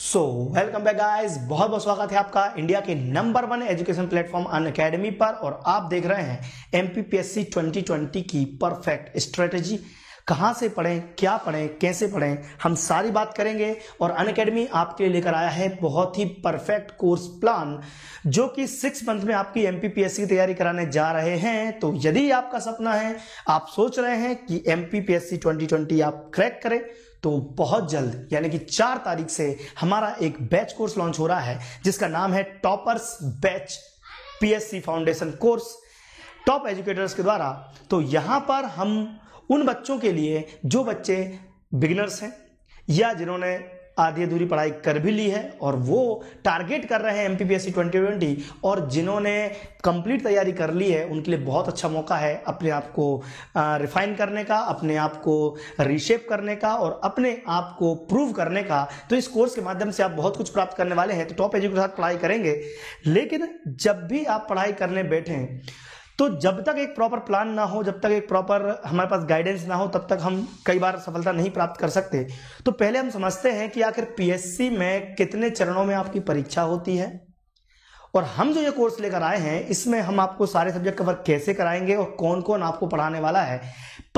So welcome back guys, बहुत बहुत स्वागत है आपका इंडिया के नंबर 1 एजुकेशन प्लेटफॉर्म अनअकैडमी पर। और आप देख रहे हैं एमपीपीएससी 2020 की परफेक्ट स्ट्रेटेजी। कहां से पढ़ें, क्या पढ़ें, कैसे पढ़ें, हम सारी बात करेंगे। और अनअकैडमी आपके लिए लेकर आया है बहुत ही परफेक्ट कोर्स प्लान, जो कि 6 मंथ में आपकी एमपीपीएससी की तैयारी कराने जा रहे हैं। तो यदि आपका सपना है, आप सोच रहे हैं कि एमपीपीएससी 2020 आप क्रैक करें, तो बहुत जल्द यानी कि 4 तारीख से हमारा एक बैच कोर्स लॉन्च हो रहा है, जिसका नाम है toppers batch PSC foundation course, top educators के द्वारा। तो यहां पर हम उन बच्चों के लिए, जो बच्चे बिगिनर्स हैं या जिन्होंने आधी अधूरी पढ़ाई कर भी ली है और वो टारगेट कर रहे हैं एमपीपीएससी 2020, और जिन्होंने कंप्लीट तैयारी कर ली है, उनके लिए बहुत अच्छा मौका है अपने आप को रिफाइन करने का, अपने आप को रीशेप करने का और अपने आप को प्रूव करने का। तो इस कोर्स के माध्यम से आप बहुत कुछ प्राप्त करने वाले हैं। तो टॉप एजुकेटर के साथ पढ़ाई करेंगे, लेकिन जब भी आप पढ़ाई करने बैठें, तो जब तक एक प्रॉपर प्लान ना हो, जब तक एक प्रॉपर हमारे पास गाइडेंस ना हो, तब तक हम कई बार सफलता नहीं प्राप्त कर सकते। तो पहले हम समझते हैं कि आखिर पीएससी में कितने चरणों में आपकी परीक्षा होती है, और हम जो ये कोर्स लेकर आए हैं, इसमें हम आपको सारे सब्जेक्ट कवर कैसे कराएंगे और कौन कौन आपको पढ़ाने वाला है।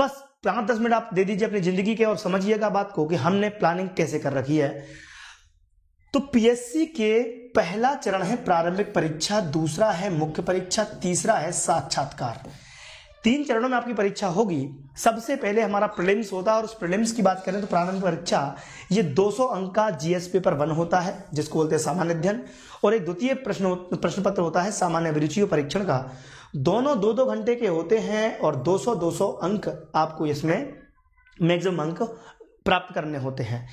बस 5-10 मिनट आप दे दीजिए अपनी जिंदगी के और समझिएगा बात को कि हमने प्लानिंग कैसे कर रखी है। तो पीएससी के पहला चरण है प्रारंभिक परीक्षा, दूसरा है मुख्य परीक्षा, तीसरा है साक्षात्कार। 3 चरणों में आपकी परीक्षा होगी। सबसे पहले हमारा प्रीलिम्स होता है, और उस प्रीलिम्स की बात करें तो प्रारंभिक परीक्षा ये 200 अंक का जीएस पेपर 1 होता है, जिसको बोलते हैं सामान्य अध्ययन, और एक द्वितीय प्रश्न पत्र होता है सामान्य अभिरुचि परीक्षण का। दोनों 2-2 घंटे के होते हैं और 200-200 अंक आपको इसमें मैक्सिमम अंक प्राप्त करने होते हैं।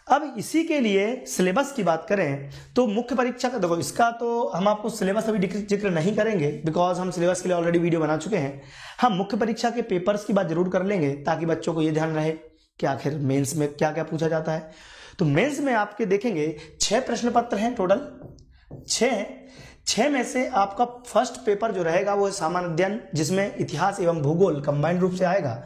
अब इसी के लिए सिलेबस की बात करें तो मुख्य परीक्षा का, देखो इसका तो हम आपको सिलेबस अभी जिक्र नहीं करेंगे, बिकॉज हम सिलेबस के लिए ऑलरेडी वीडियो बना चुके हैं। हम मुख्य परीक्षा के पेपर्स की बात जरूर कर लेंगे, ताकि बच्चों को ये ध्यान रहे कि आखिर मेंस में क्या क्या पूछा जाता है। तो मेंस में आपके देखेंगे 6 प्रश्न पत्र हैं टोटल। 6 में से आपका फर्स्ट पेपर जो रहेगा वो है सामान्य अध्ययन, जिसमें इतिहास एवं भूगोल कंबाइंड रूप से आएगा।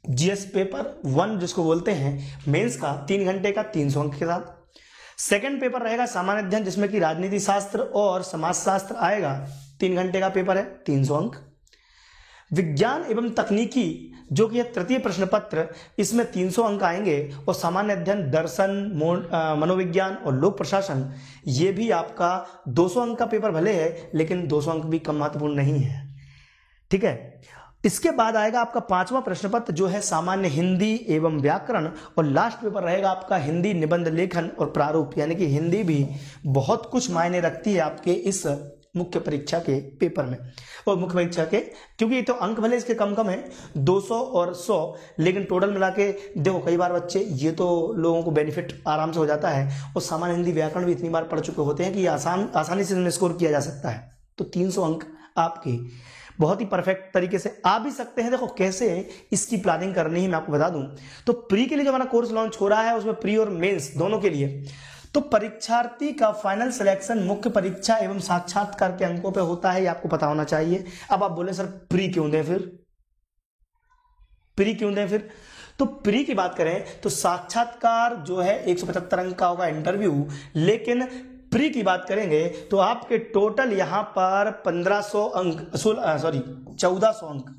जीएस पेपर 1 जिसको बोलते हैं मेंस का, 3 घंटे का 300 अंक के साथ। सेकंड पेपर रहेगा सामान्य अध्ययन, जिसमें कि राजनीति शास्त्र और समाज शास्त्र आएगा। 3 घंटे का पेपर है, 300 अंक। विज्ञान एवं तकनीकी जो कि तृतीय प्रश्न पत्र, इसमें 300 अंक आएंगे। और सामान्य अध्ययन, दर्शन, मनोविज्ञान और लोक प्रशासन, ये भी आपका 200 अंक का पेपर भले है, लेकिन 200 अंक भी कम महत्वपूर्ण नहीं है। ठीक है। इसके बाद आएगा आपका 5वां प्रश्न पत्र, जो है सामान्य हिंदी एवं व्याकरण, और लास्ट पेपर रहेगा आपका हिंदी निबंध लेखन और प्रारूप, यानी कि हिंदी भी बहुत कुछ मायने रखती है आपके इस मुख्य परीक्षा के पेपर में। और मुख्य परीक्षा के, क्योंकि तो अंक भले इसके कम है 200 और 100, लेकिन टोटल मिला के देखो, कई बार बच्चे, ये तो लोगों को बेनिफिट आराम से हो जाता है, और सामान्य हिंदी व्याकरण भी इतनी बार पढ़ चुके होते हैं कि आसानी से स्कोर किया जा सकता है। तो 300 अंक आपके बहुत ही परफेक्ट तरीके से आ भी सकते हैं। देखो कैसे इसकी प्लानिंग करनी है मैं आपको बता दूं। तो प्री के लिए जो हमारा कोर्स लॉन्च हो रहा है, उसमें प्री और मेंस दोनों के लिए, तो परीक्षार्थी का फाइनल सिलेक्शन मुख्य परीक्षा एवं साक्षात्कार के अंकों पे होता है, ये आपको पता होना चाहिए। अब आप बोले सर प्री क्यों दें फिर, प्री क्यों दें फिर? तो प्री की बात करें तो साक्षात्कार जो है 175 अंक का होगा इंटरव्यू, लेकिन प्री की बात करेंगे तो आपके टोटल यहां पर 1400 अंक 1400 अंक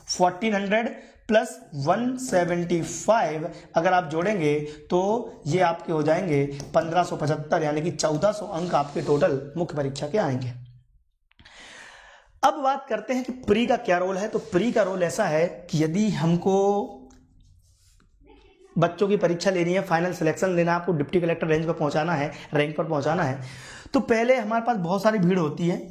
1400 प्लस 175 अगर आप जोड़ेंगे तो ये आपके हो जाएंगे 1575, यानी कि 1400 अंक आपके टोटल मुख्य परीक्षा के आएंगे। अब बात करते हैं कि प्री का क्या रोल है। तो प्री का रोल ऐसा है कि यदि हमको बच्चों की परीक्षा लेनी है, फाइनल सिलेक्शन लेना है, आपको डिप्टी कलेक्टर रेंज पर पहुंचाना है, रैंक पर पहुंचाना है, तो पहले हमारे पास बहुत सारी भीड़ होती है,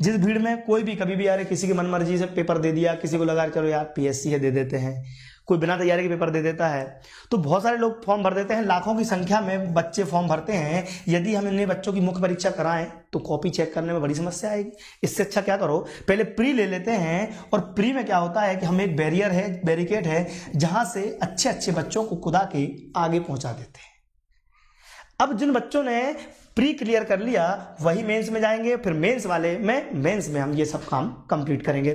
जिस भीड़ में कोई भी कभी भी यार किसी की मनमर्जी से पेपर दे दिया, किसी को लगा चलो यार पीएससी है दे देते हैं, कोई बिना तैयारी के पेपर दे देता है। तो बहुत सारे लोग फॉर्म भर देते हैं, लाखों की संख्या में बच्चे फॉर्म भरते हैं। यदि हम इन्हें बच्चों की मुख्य परीक्षा कराएं तो कॉपी चेक करने में बड़ी समस्या आएगी। इससे अच्छा क्या करो, पहले प्री ले लेते हैं। और प्री में क्या होता है कि हम एक बैरिकेड है, जहां से अच्छे अच्छे बच्चों को खुदा के आगे पहुंचा देते हैं। अब जिन बच्चों ने प्री क्लियर कर लिया वही मेंस में जाएंगे, फिर मेंस में हम ये सब काम कंप्लीट करेंगे।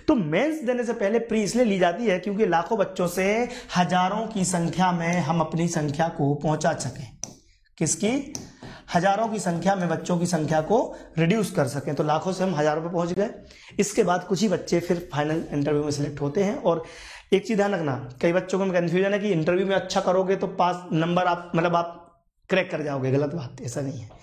तो मेंस देने से पहले प्री इसलिए ली जाती है क्योंकि लाखों बच्चों से हजारों की संख्या में हम अपनी संख्या को पहुंचा सकें। किसकी? हजारों की संख्या में बच्चों की संख्या को रिड्यूस कर सकें। तो लाखों से हम हजारों पे पहुंच गए। इसके बाद कुछ ही बच्चे फिर फाइनल इंटरव्यू में सिलेक्ट होते हैं। और एक चीज ध्यान रखना, कई बच्चों को कंफ्यूजन है कि इंटरव्यू में अच्छा करोगे तो पास नंबर आप मतलब आप क्रैक कर जाओगे। गलत बात, ऐसा नहीं है।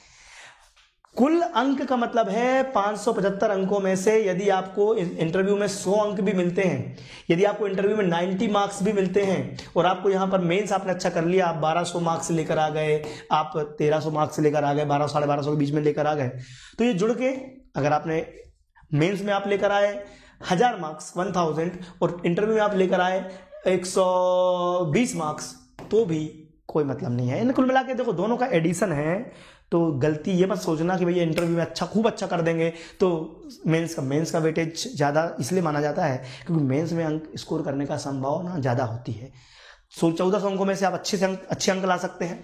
कुल अंक का मतलब है 575 अंकों में से यदि आपको इंटरव्यू में 100 अंक भी मिलते हैं, यदि आपको इंटरव्यू में 90 मार्क्स भी मिलते हैं और आपको यहाँ पर मेंस आपने अच्छा कर लिया, आप 1200 मार्क्स लेकर आ गए, आप 1300 मार्क्स लेकर आ गए, 1200 साढ़े 1200 के बीच में लेकर आ गए, तो ये जुड़ के अगर आपने मेंस में आप लेकर आए 1000 मार्क्स 1000 और इंटरव्यू में आप लेकर आए 120 मार्क्स, तो भी कोई मतलब नहीं है। इन कुल मिला के देखो दोनों का एडिशन है। तो गलती ये मत सोचना कि भैया इंटरव्यू में अच्छा खूब अच्छा कर देंगे तो मेंस का वेटेज ज़्यादा इसलिए माना जाता है क्योंकि मेंस में अंक स्कोर करने का संभावना ज़्यादा होती है। 1400 अंकों में से आप अच्छे अंक ला सकते हैं।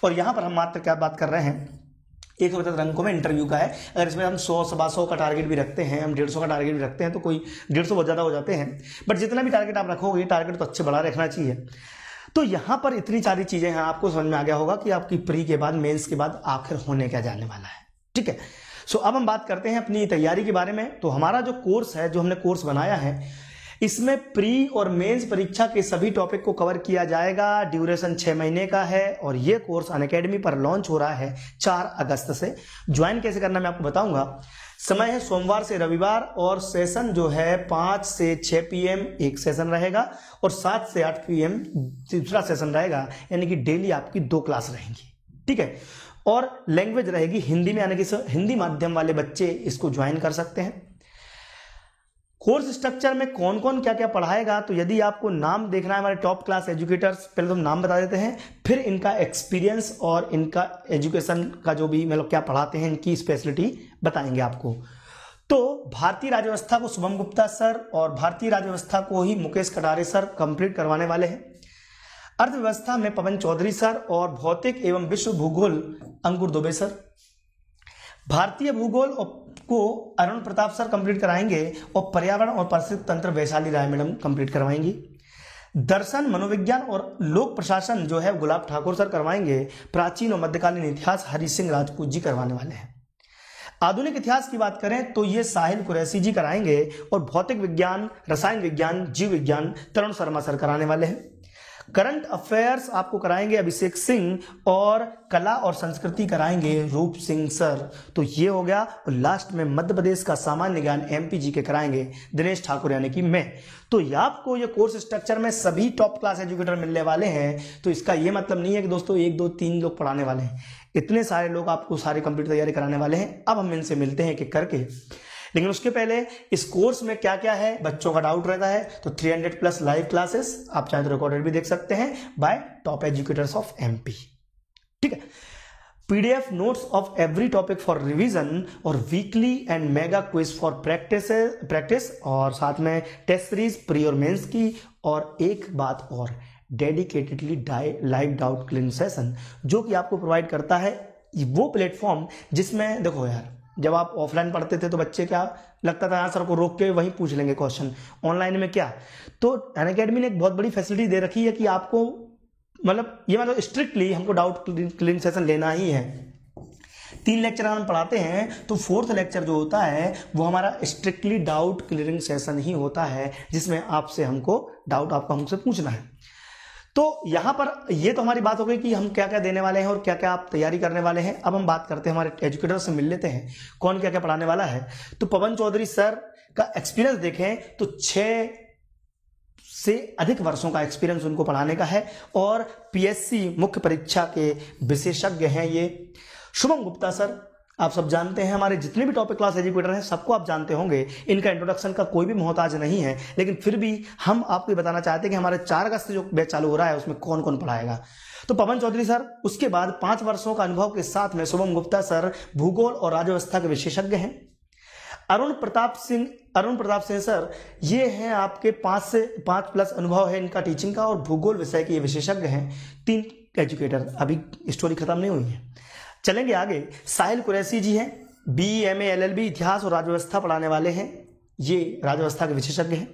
और यहाँ पर हम मात्र क्या बात कर रहे हैं, 175 अंकों में इंटरव्यू का है। अगर इसमें हम 100 सवा 100 का टारगेट भी रखते हैं, हम 150 का टारगेट भी रखते हैं तो कोई 150 बहुत ज़्यादा हो जाते हैं। बट जितना भी टारगेट आप रखोगे टारगेट तो अच्छे बड़ा रखना चाहिए। तो यहां पर इतनी सारी चीजें हैं, आपको समझ में आ गया होगा कि आपकी प्री के बाद मेंस के बाद आखिर होने क्या जाने वाला है। ठीक है, सो अब हम बात करते हैं अपनी तैयारी के बारे में। तो हमारा जो कोर्स है, जो हमने कोर्स बनाया है, इसमें प्री और मेंस परीक्षा के सभी टॉपिक को कवर किया जाएगा। ड्यूरेशन 6 महीने का है और ये कोर्स अनअकैडमी पर लॉन्च हो रहा है 4 अगस्त से। ज्वाइन कैसे करना मैं आपको बताऊंगा। समय है सोमवार से रविवार और सेशन जो है 5 से 6 PM एक सेशन रहेगा और 7 से 8 PM दूसरा सेशन रहेगा, यानी कि डेली आपकी 2 क्लास रहेंगी। ठीक है, और लैंग्वेज रहेगी हिंदी में, यानी कि हिंदी माध्यम वाले बच्चे इसको ज्वाइन कर सकते हैं। कोर्स स्ट्रक्चर में कौन कौन क्या क्या पढ़ाएगा, तो यदि आपको नाम देखना है हमारे टॉप क्लास एजुकेटर्स, पहले तो हम नाम बता देते हैं, फिर इनका एक्सपीरियंस और इनका एजुकेशन का जो भी मतलब क्या पढ़ाते हैं, इनकी स्पेशलिटी बताएंगे आपको। तो भारतीय राज्य व्यवस्था को शुभम गुप्ता सर और भारतीय राज्य व्यवस्था को ही मुकेश कटारे सर कंप्लीट करवाने वाले हैं। अर्थव्यवस्था में पवन चौधरी सर और भौतिक एवं विश्व भूगोल अंकुर दुबे सर। भारतीय भूगोल को अरुण प्रताप सर कंप्लीट कराएंगे और पर्यावरण और पारिस्थितिक तंत्र वैशाली राय मैडम कंप्लीट करवाएंगी। दर्शन मनोविज्ञान और लोक प्रशासन जो है गुलाब ठाकुर सर करवाएंगे। प्राचीन और मध्यकालीन इतिहास हरि सिंह राजपूत जी करवाने वाले हैं। आधुनिक इतिहास की बात करें तो ये साहिल कुरैशी जी कराएंगे और भौतिक विज्ञान, रसायन विज्ञान, जीव विज्ञान तरुण शर्मा सर कराने वाले हैं। करंट अफेयर्स आपको कराएंगे अभिषेक सिंह और कला और संस्कृति कराएंगे रूप सिंह सर। तो ये हो गया। और लास्ट में मध्य प्रदेश का सामान्य ज्ञान MPG के कराएंगे दिनेश ठाकुर यानी कि मैं। तो आपको ये कोर्स स्ट्रक्चर में सभी टॉप क्लास एजुकेटर मिलने वाले हैं। तो इसका ये मतलब नहीं है कि दोस्तों 1 2 3 लोग पढ़ाने वाले हैं, इतने सारे लोग आपको सारी कंप्लीट तैयारी कराने वाले हैं। अब हम इनसे मिलते हैं एक-एक करके, लेकिन उसके पहले इस कोर्स में क्या क्या है, बच्चों का डाउट रहता है तो 300+ लाइव क्लासेस, आप चाहे तो रिकॉर्डेड भी देख सकते हैं by top educators of MP। ठीक है, PDF notes of every topic for revision और weekly and mega quiz for practice और साथ में टेस्ट सीरीज प्री और मेंस की। और एक बात और, dedicatedly live doubt clearing session जो कि आपको प्रोवाइड करता है वो प्लेटफॉर्म जिसमें देखो यार, जब आप ऑफलाइन पढ़ते थे तो बच्चे क्या लगता था यहाँ सर को रोक के वहीं पूछ लेंगे क्वेश्चन, ऑनलाइन में क्या। तो अनअकैडमी ने एक बहुत बड़ी फैसिलिटी दे रखी है कि आपको मतलब स्ट्रिक्टली हमको डाउट क्लियरिंग सेशन लेना ही है। 3 लेक्चर हम पढ़ाते हैं तो 4th लेक्चर जो होता है वो हमारा स्ट्रिक्टली डाउट क्लियरिंग सेशन ही होता है, जिसमें आपसे हमको डाउट आपको हमसे पूछना है। तो यहां पर ये तो हमारी बात हो गई कि हम क्या क्या देने वाले हैं और क्या क्या आप तैयारी करने वाले हैं। अब हम बात करते हैं हमारे एजुकेटर से मिल लेते हैं कौन क्या क्या पढ़ाने वाला है। तो पवन चौधरी सर का एक्सपीरियंस देखें तो 6 से अधिक वर्षों का एक्सपीरियंस उनको पढ़ाने का है और PSC मुख्य परीक्षा के विशेषज्ञ हैं ये। शुभम गुप्ता सर आप सब जानते हैं, हमारे जितने भी टॉपिक क्लास एजुकेटर हैं सबको आप जानते होंगे, इनका इंट्रोडक्शन का कोई भी मोहताज नहीं है, लेकिन फिर भी हम आपको बताना चाहते हैं कि हमारे 4 अगस्त से जो बैच चालू हो रहा है उसमें कौन कौन पढ़ाएगा। तो पवन चौधरी सर, उसके बाद 5 वर्षों का अनुभव के साथ में शुभम गुप्ता सर भूगोल और राज्य व्यवस्था के विशेषज्ञ हैं। अरुण प्रताप सिंह सर ये हैं आपके 5+ अनुभव है इनका टीचिंग का और भूगोल विषय के ये विशेषज्ञ हैं। 3 एजुकेटर, अभी स्टोरी खत्म नहीं हुई है, चलेंगे आगे। साहिल कुरैशी जी हैं, BE MA LLB इतिहास और राज्य व्यवस्था पढ़ाने वाले हैं, ये राज्य व्यवस्था के विशेषज्ञ हैं।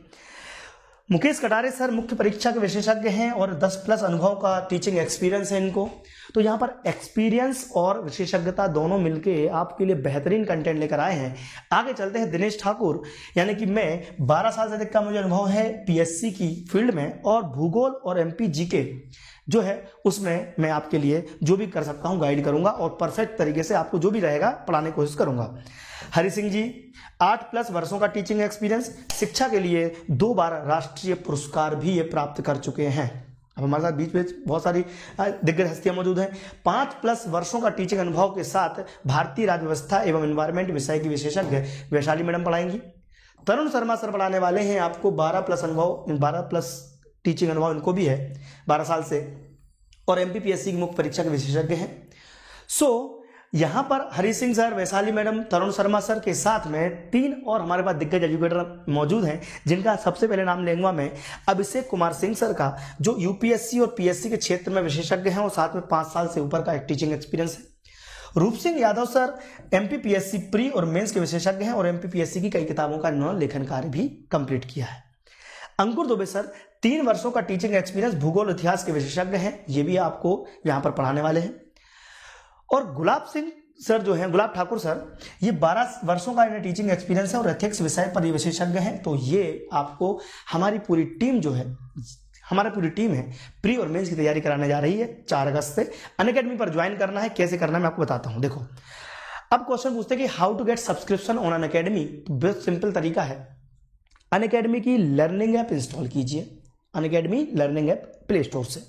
मुकेश कटारे सर मुख्य परीक्षा के विशेषज्ञ हैं और 10+ अनुभव का टीचिंग एक्सपीरियंस है इनको। तो यहाँ पर एक्सपीरियंस और विशेषज्ञता दोनों मिलके आपके लिए बेहतरीन कंटेंट लेकर आए हैं। आगे चलते हैं। दिनेश ठाकुर, यानी कि मैं 12 साल से अधिक का मुझे अनुभव है पीएससी की फील्ड में, और भूगोल और एमपी जीके जो है उसमें मैं आपके लिए जो भी कर सकता हूं गाइड करूंगा और परफेक्ट तरीके से आपको जो भी रहेगा पढ़ाने की कोशिश करूंगा। हरि सिंह जी, 8+ वर्षों का टीचिंग एक्सपीरियंस, शिक्षा के लिए 2 बार राष्ट्रीय पुरस्कार भी ये प्राप्त कर चुके हैं। अब हमारे साथ बीच में बहुत सारी दिग्गज हस्तियां मौजूद हैं। 5+ वर्षों का टीचिंग अनुभव के साथ भारतीय राज्य व्यवस्था एवं एनवायरमेंट विषय की विशेषज्ञ वैशाली मैडम पढ़ाएंगी। तरुण शर्मा सर पढ़ाने वाले हैं आपको 12+ टीचिंग अनुभव इनको भी है 12 साल से, और एमपीपीएससी की मुख्य परीक्षा के विशेषज्ञ हैं। यहां पर हरि सिंह सर, वैशाली मैडम, तरुण शर्मा सर के साथ में 3 और हमारे पास दिग्गज एजुकेटर मौजूद हैं, जिनका सबसे पहले नाम लेंगे मैं अभिषेक कुमार सिंह सर का, जो यूपीएससी और पीएससी के क्षेत्र में विशेषज्ञ हैं और साथ में 5 साल से ऊपर का एक टीचिंग एक्सपीरियंस है। रूप Singh Yadav sir MPPSC pre और मेंस के विशेषज्ञ हैं और एमपीपीएससी की कई किताबों का इन्होंने लेखन कार्य भी कंप्लीट किया है। अंकुर दुबे सर 3 वर्षों का टीचिंग एक्सपीरियंस, भूगोल इतिहास के विशेषज्ञ हैं, ये भी आपको यहां पर पढ़ाने वाले हैं। और गुलाब सिंह सर जो हैं, गुलाब ठाकुर सर, ये 12 वर्षों का इन्हें टीचिंग एक्सपीरियंस है और एथिक्स विषय पर ये विशेषज्ञ हैं। तो ये आपको हमारी पूरी टीम जो है, हमारी पूरी टीम है प्री और मेंस की तैयारी कराने जा रही है 4 अगस्त से। अनअकैडमी पर ज्वाइन करना है, कैसे करना है मैं आपको बताता हूं। देखो, अब क्वेश्चन पूछते हैं कि how to get subscription on Unacademy. तो बहुत सिंपल तरीका है, अनअकैडमी की लर्निंग ऐप इंस्टॉल कीजिए, Unacademy learning app play store से।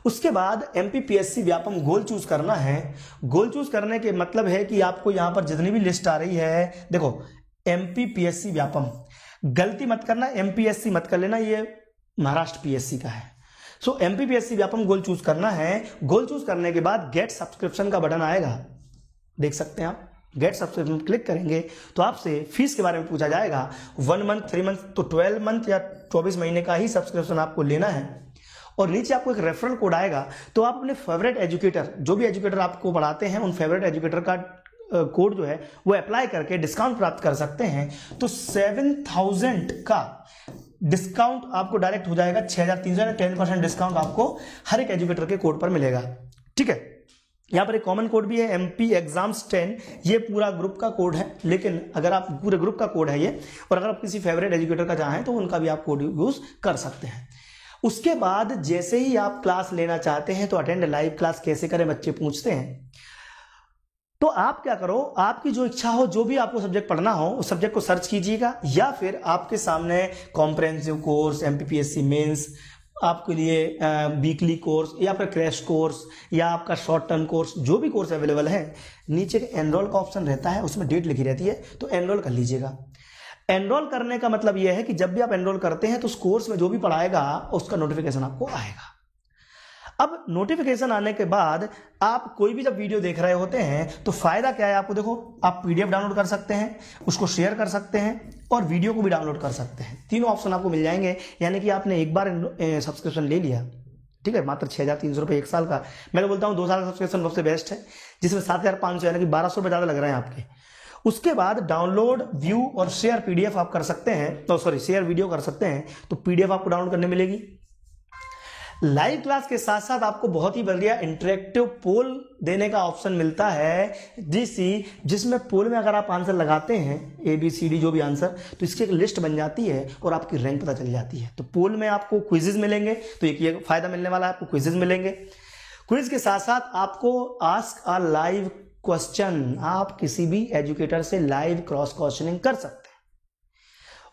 उसके बाद एमपीपीएससी व्यापम गोल चूज करना है। गोल चूज करने के मतलब है कि आपको यहां पर जितनी भी लिस्ट आ रही है, देखो एमपीपीएससी व्यापम, गलती मत करना, एमपीएससी मत कर लेना, ये महाराष्ट्र पीएससी का है। सो एमपीपीएससी व्यापम गोल चूज करना है। गोल चूज करने के बाद गेट सब्सक्रिप्शन का बटन आएगा, देख सकते हैं आप, गेट सब्सक्रिप्शन क्लिक करेंगे तो आपसे फीस के बारे में पूछा जाएगा। 1 मंथ, 3 मंथ, तो 12 मंथ या 24 महीने का ही सब्सक्रिप्शन आपको लेना है। और नीचे आपको एक रेफरल कोड आएगा, तो आप अपने फेवरेट एजुकेटर, जो भी एजुकेटर आपको पढ़ाते हैं, उन फेवरेट एजुकेटर का कोड जो है वो अप्लाई करके डिस्काउंट प्राप्त कर सकते हैं। तो 7000 का डिस्काउंट आपको डायरेक्ट हो जाएगा, 6300 10% डिस्काउंट आपको हर एक एजुकेटर के कोड पर मिलेगा। ठीक है, यहां पर एक कॉमन कोड भी है, एमपी एग्जाम्स 10, ये पूरा ग्रुप का कोड है, लेकिन अगर आप पूरे ग्रुप का कोड है ये, और अगर आप किसी फेवरेट एजुकेटर का चाहें तो उनका भी आप कोड यूज कर सकते हैं। उसके बाद जैसे ही आप क्लास लेना चाहते हैं तो अटेंड लाइव क्लास कैसे करें बच्चे पूछते हैं। तो आप क्या करो, आपकी जो इच्छा हो, जो भी आपको सब्जेक्ट पढ़ना हो उस सब्जेक्ट को सर्च कीजिएगा, या फिर आपके सामने कॉम्प्रिहेंसिव कोर्स, एमपीपीएससी मेंस, आपके लिए वीकली कोर्स या फिर क्रैश कोर्स या आपका शॉर्ट टर्म कोर्स, जो भी कोर्स अवेलेबल है, नीचे एनरोल का ऑप्शन रहता है, उसमें डेट लिखी रहती है, तो एनरोल कर लीजिएगा। एनरोल करने का मतलब यह है कि जब भी आप एनरोल करते हैं तो उस कोर्स में जो भी पढ़ाएगा उसका नोटिफिकेशन आपको आएगा। अब नोटिफिकेशन आने के बाद आप कोई भी जब वीडियो देख रहे होते हैं तो फायदा क्या है आपको, देखो आप पीडीएफ डाउनलोड कर सकते हैं, उसको शेयर कर सकते हैं और वीडियो को भी डाउनलोड कर सकते हैं। तीनों ऑप्शन आपको मिल जाएंगे। यानी कि आपने एक बार सब्सक्रिप्शन ले लिया, ठीक है, मात्र 6300 रुपये 1 साल का, मैं तो बोलता हूँ 2 साल का सब्सक्रिप्शन सबसे बेस्ट है, जिसमें 7500 यानी कि 1200 रुपये ज्यादा लग रहे हैं आपके। उसके बाद डाउनलोड, व्यू और शेयर पीडीएफ आप कर सकते हैं, तो सॉरी शेयर वीडियो कर सकते हैं, तो पीडीएफ आपको डाउनलोड करने मिलेगी। लाइव क्लास के साथ साथ आपको बहुत ही बढ़िया इंटरेक्टिव पोल देने का ऑप्शन मिलता है, जिसमें पोल में अगर आप आंसर लगाते हैं ABCD जो भी आंसर, तो इसकी एक लिस्ट बन जाती है और आपकी रैंक पता चल जाती है। तो पोल में आपको क्विजेज मिलेंगे, तो एक ये फायदा मिलने वाला है, आपको क्विजेज मिलेंगे। क्विज के साथ साथ आपको आस्क अ लाइव क्वेश्चन, आप किसी भी एजुकेटर से लाइव क्रॉस क्वेश्चनिंग कर सकते हैं।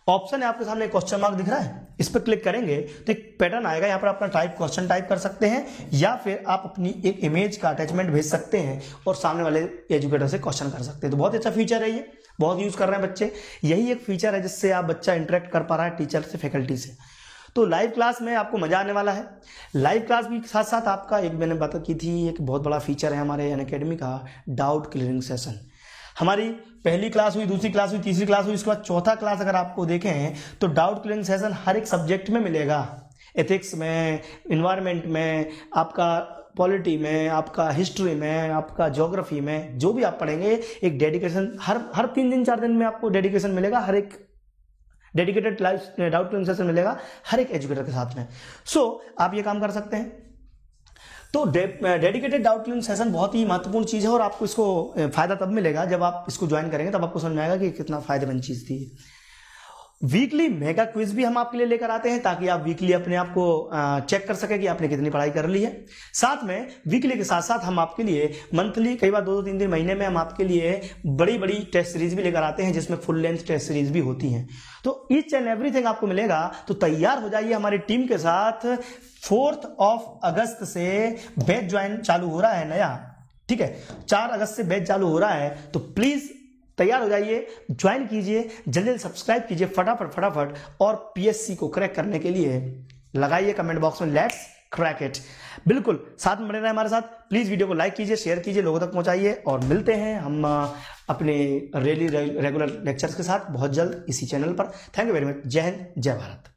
ऑप्शन है आपके सामने, क्वेश्चन मार्क दिख रहा है, इस पर क्लिक करेंगे तो एक पैटर्न आएगा, यहां पर अपना क्वेश्चन टाइप कर सकते हैं, या फिर आप अपनी एक इमेज का अटैचमेंट भेज सकते हैं और सामने वाले एजुकेटर से क्वेश्चन कर सकते हैं। तो बहुत अच्छा फीचर है, ये बहुत यूज कर रहे हैं बच्चे। यही एक फीचर है जिससे आप बच्चा इंटरेक्ट कर पा रहा है टीचर से, फैकल्टी से। तो लाइव क्लास में आपको मजा आने वाला है। लाइव क्लास के साथ साथ आपका एक मैंने बात की थी, एक बहुत बड़ा फीचर है हमारे अनअकैडमी का, डाउट क्लियरिंग सेशन। हमारी पहली क्लास हुई, दूसरी क्लास हुई, तीसरी क्लास हुई, इसके बाद चौथा क्लास अगर आपको देखें तो डाउट क्लियरिंग सेशन हर एक सब्जेक्ट में मिलेगा। एथिक्स में, इन्वायरमेंट में, आपका पॉलिटी में, आपका हिस्ट्री में, आपका ज्योग्राफी में, जो भी आप पढ़ेंगे एक डेडिकेशन हर 3 दिन 4 दिन में आपको डेडिकेशन मिलेगा हर एक डेडिकेटेड डाउट क्लियरिंग सेशन मिलेगा हर एक एजुकेटर के साथ में। आप ये काम कर सकते हैं। तो डेडिकेटेड डाउट क्लियरिंग सेशन बहुत ही महत्वपूर्ण चीज है और आपको इसको फायदा तब मिलेगा जब आप इसको ज्वाइन करेंगे, तब आपको समझ में आएगा कि कितना फायदेमंद चीज थी। वीकली मेगा क्विज भी हम आपके लिए लेकर आते हैं ताकि आप वीकली अपने आप को चेक कर सके कि आपने कितनी पढ़ाई कर ली है। साथ में वीकली के साथ साथ हम आपके लिए मंथली, कई बार 2-3 दिन महीने में हम आपके लिए बड़ी बड़ी टेस्ट सीरीज भी लेकर आते हैं जिसमें फुल लेंथ टेस्ट सीरीज भी होती हैं। तो ईच एंड एवरीथिंग आपको मिलेगा। तो तैयार हो जाइए हमारी टीम के साथ। 4 अगस्त से बैच ज्वाइन चालू हो रहा है नया, ठीक है, 4 अगस्त से बैच चालू हो रहा है। तो प्लीज तैयार हो जाइए, ज्वाइन कीजिए, जल्दी सब्सक्राइब कीजिए फटाफट और पीएससी को क्रैक करने के लिए लगाइए कमेंट बॉक्स में लेट्स क्रैक इट। बिल्कुल साथ में बने रहे हमारे साथ। प्लीज वीडियो को लाइक कीजिए, शेयर कीजिए, लोगों तक पहुंचाइए और मिलते हैं हम अपने रेगुलर लेक्चर्स के साथ बहुत जल्द इसी चैनल पर। Thank you very much. जय हिंद, जय भारत।